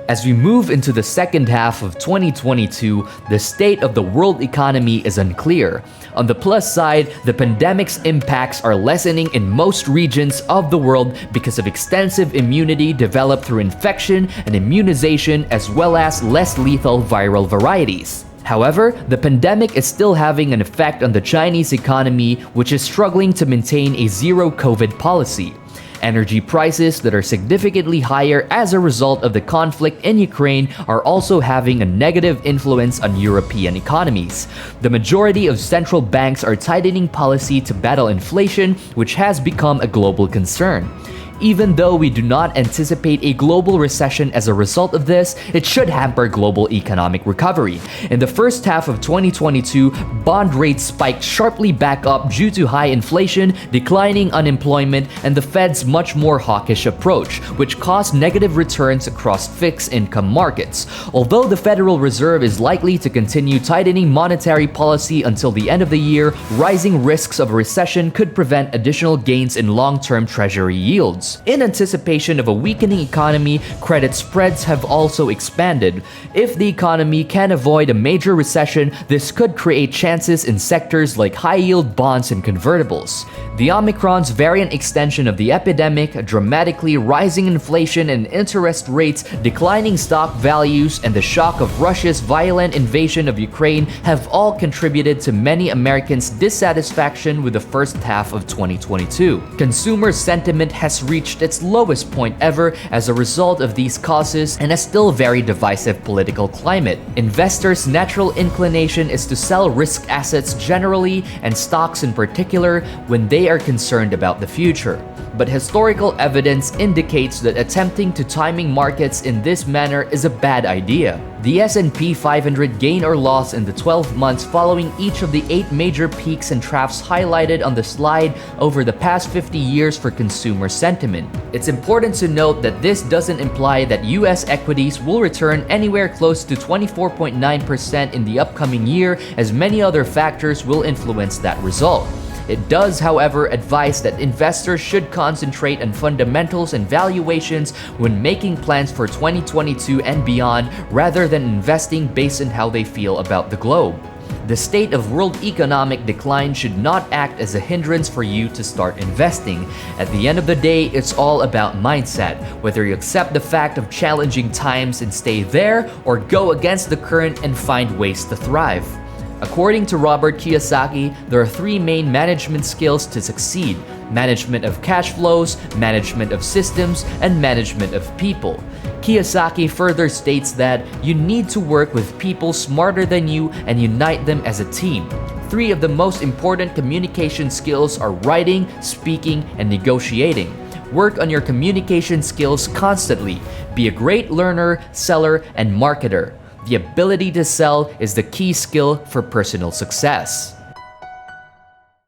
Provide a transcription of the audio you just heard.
As we move into the second half of 2022, the state of the world economy is unclear. On the plus side, the pandemic's impacts are lessening in most regions of the world because of extensive immunity developed through infection and immunization, as well as less lethal viral varieties. However, the pandemic is still having an effect on the Chinese economy, which is struggling to maintain a zero-COVID policy. Energy prices that are significantly higher as a result of the conflict in Ukraine are also having a negative influence on European economies. The majority of central banks are tightening policy to battle inflation, which has become a global concern. Even though we do not anticipate a global recession as a result of this, it should hamper global economic recovery. In the first half of 2022, bond rates spiked sharply back up due to high inflation, declining unemployment, and the Fed's much more hawkish approach, which caused negative returns across fixed income markets. Although the Federal Reserve is likely to continue tightening monetary policy until the end of the year, rising risks of a recession could prevent additional gains in long-term Treasury yields. In anticipation of a weakening economy, credit spreads have also expanded. If the economy can avoid a major recession, this could create chances in sectors like high-yield bonds and convertibles. The Omicron's variant extension of the epidemic, dramatically rising inflation and interest rates, declining stock values, and the shock of Russia's violent invasion of Ukraine have all contributed to many Americans' dissatisfaction with the first half of 2022. Consumer sentiment has reached its lowest point ever as a result of these causes and a still very divisive political climate. Investors' natural inclination is to sell risk assets generally and stocks in particular when they are concerned about the future. But historical evidence indicates that attempting to timing markets in this manner is a bad idea. The S&P 500 gained or lost in the 12 months following each of the 8 major peaks and troughs highlighted on the slide over the past 50 years for consumer sentiment. It's important to note that this doesn't imply that US equities will return anywhere close to 24.9% in the upcoming year, as many other factors will influence that result. It does, however, advise that investors should concentrate on fundamentals and valuations when making plans for 2022 and beyond, rather than investing based on how they feel about the globe. The state of world economic decline should not act as a hindrance for you to start investing. At the end of the day, it's all about mindset, whether you accept the fact of challenging times and stay there, or go against the current and find ways to thrive. According to Robert Kiyosaki, there are 3 main management skills to succeed: management of cash flows, management of systems, and management of people. Kiyosaki further states that you need to work with people smarter than you and unite them as a team. 3 of the most important communication skills are writing, speaking, and negotiating. Work on your communication skills constantly. Be a great learner, seller, and marketer. The ability to sell is the key skill for personal success.